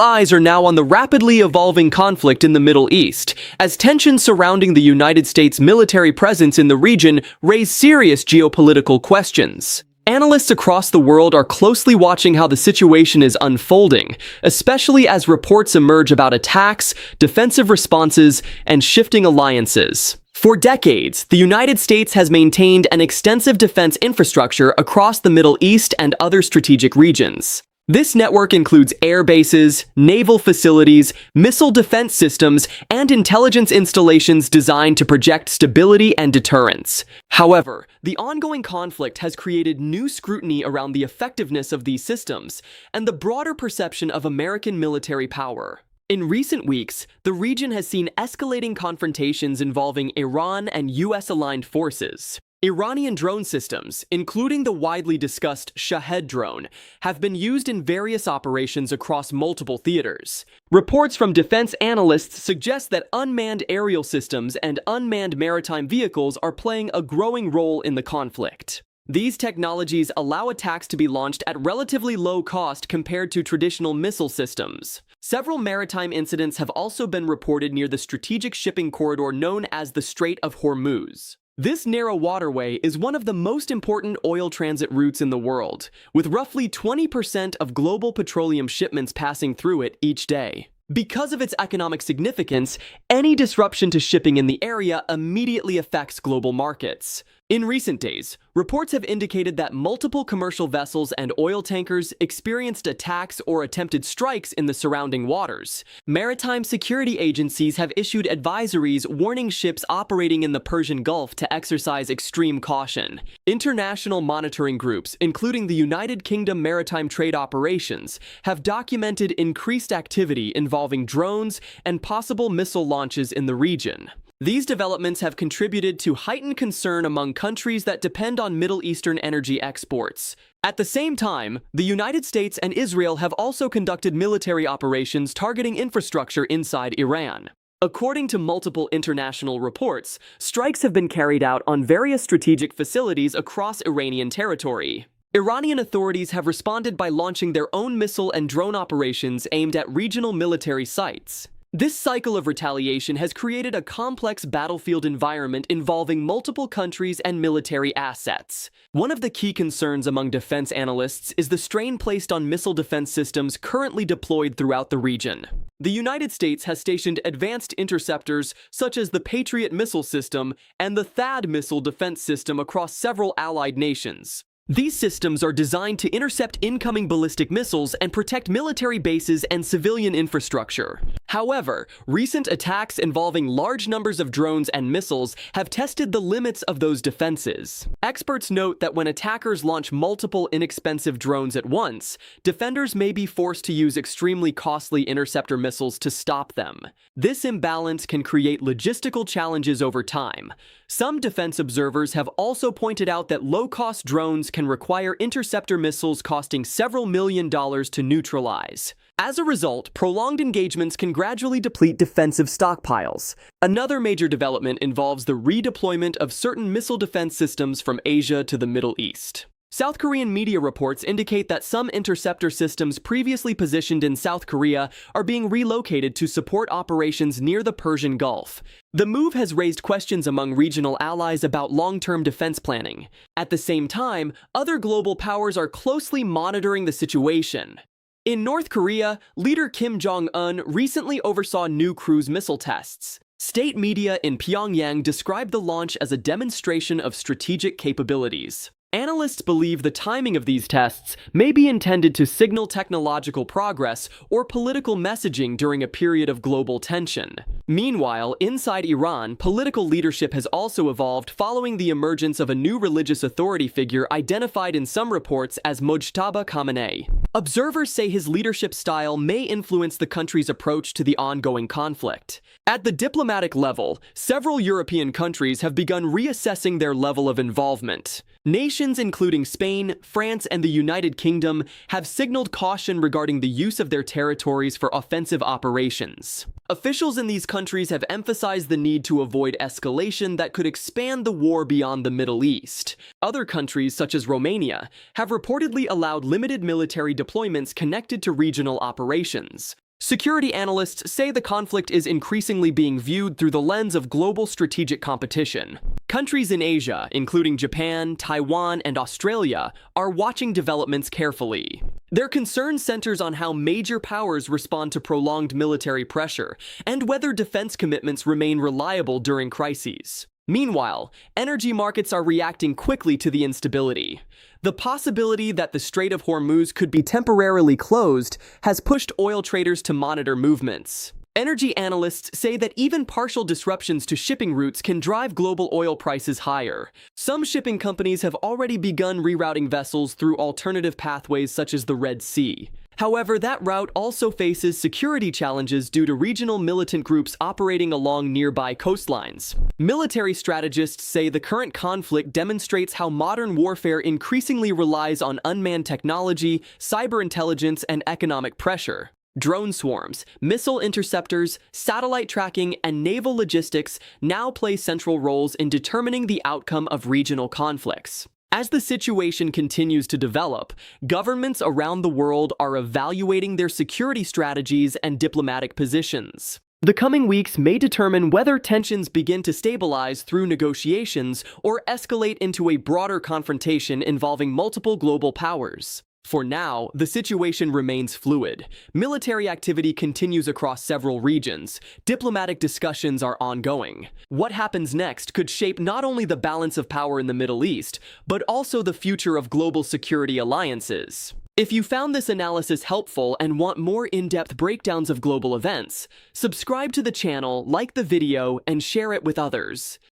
eyes are now on the rapidly evolving conflict in the Middle East, as tensions surrounding the United States' military presence in the region raise serious geopolitical questions. Analysts across the world are closely watching how the situation is unfolding, especially as reports emerge about attacks, defensive responses, and shifting alliances. For decades, the United States has maintained an extensive defense infrastructure across the Middle East and other strategic regions. This network includes air bases, naval facilities, missile defense systems, and intelligence installations designed to project stability and deterrence. However, the ongoing conflict has created new scrutiny around the effectiveness of these systems and the broader perception of American military power. In recent weeks, the region has seen escalating confrontations involving Iran and US-aligned forces. Iranian drone systems, including the widely discussed Shahed drone, have been used in various operations across multiple theaters. Reports from defense analysts suggest that unmanned aerial systems and unmanned maritime vehicles are playing a growing role in the conflict. These technologies allow attacks to be launched at relatively low cost compared to traditional missile systems. Several maritime incidents have also been reported near the strategic shipping corridor known as the Strait of Hormuz. This narrow waterway is one of the most important oil transit routes in the world, with roughly 20% of global petroleum shipments passing through it each day. Because of its economic significance, any disruption to shipping in the area immediately affects global markets. In recent days, reports have indicated that multiple commercial vessels and oil tankers experienced attacks or attempted strikes in the surrounding waters. Maritime security agencies have issued advisories warning ships operating in the Persian Gulf to exercise extreme caution. International monitoring groups, including the United Kingdom Maritime Trade Operations, have documented increased activity involving drones and possible missile launches in the region. These developments have contributed to heightened concern among countries that depend on Middle Eastern energy exports. At the same time, the United States and Israel have also conducted military operations targeting infrastructure inside Iran. According to multiple international reports, strikes have been carried out on various strategic facilities across Iranian territory. Iranian authorities have responded by launching their own missile and drone operations aimed at regional military sites. This cycle of retaliation has created a complex battlefield environment involving multiple countries and military assets. One of the key concerns among defense analysts is the strain placed on missile defense systems currently deployed throughout the region. The United States has stationed advanced interceptors such as the Patriot missile system and the THAAD missile defense system across several allied nations. These systems are designed to intercept incoming ballistic missiles and protect military bases and civilian infrastructure. However, recent attacks involving large numbers of drones and missiles have tested the limits of those defenses. Experts note that when attackers launch multiple inexpensive drones at once, defenders may be forced to use extremely costly interceptor missiles to stop them. This imbalance can create logistical challenges over time. Some defense observers have also pointed out that low-cost drones can require interceptor missiles costing several $1 million to neutralize. As a result, prolonged engagements can gradually deplete defensive stockpiles. Another major development involves the redeployment of certain missile defense systems from Asia to the Middle East. South Korean media reports indicate that some interceptor systems previously positioned in South Korea are being relocated to support operations near the Persian Gulf. The move has raised questions among regional allies about long-term defense planning. At the same time, other global powers are closely monitoring the situation. In North Korea, leader Kim Jong-un recently oversaw new cruise missile tests. State media in Pyongyang described the launch as a demonstration of strategic capabilities. Analysts believe the timing of these tests may be intended to signal technological progress or political messaging during a period of global tension. Meanwhile, inside Iran, political leadership has also evolved following the emergence of a new religious authority figure identified in some reports as Mojtaba Khamenei. Observers say his leadership style may influence the country's approach to the ongoing conflict. At the diplomatic level, several European countries have begun reassessing their level of involvement. Nations including Spain, France, and the United Kingdom have signaled caution regarding the use of their territories for offensive operations. Officials in these countries have emphasized the need to avoid escalation that could expand the war beyond the Middle East. Other countries, such as Romania, have reportedly allowed limited military deployments connected to regional operations. Security analysts say the conflict is increasingly being viewed through the lens of global strategic competition. Countries in Asia, including Japan, Taiwan, and Australia, are watching developments carefully. Their concern centers on how major powers respond to prolonged military pressure and whether defense commitments remain reliable during crises. Meanwhile, energy markets are reacting quickly to the instability. The possibility that the Strait of Hormuz could be temporarily closed has pushed oil traders to monitor movements. Energy analysts say that even partial disruptions to shipping routes can drive global oil prices higher. Some shipping companies have already begun rerouting vessels through alternative pathways such as the Red Sea. However, that route also faces security challenges due to regional militant groups operating along nearby coastlines. Military strategists say the current conflict demonstrates how modern warfare increasingly relies on unmanned technology, cyber intelligence, and economic pressure. Drone swarms, missile interceptors, satellite tracking, and naval logistics now play central roles in determining the outcome of regional conflicts. As the situation continues to develop, governments around the world are evaluating their security strategies and diplomatic positions. The coming weeks may determine whether tensions begin to stabilize through negotiations or escalate into a broader confrontation involving multiple global powers. For now, the situation remains fluid. Military activity continues across several regions. Diplomatic discussions are ongoing. What happens next could shape not only the balance of power in the Middle East, but also the future of global security alliances. If you found this analysis helpful and want more in-depth breakdowns of global events, subscribe to the channel, like the video, and share it with others.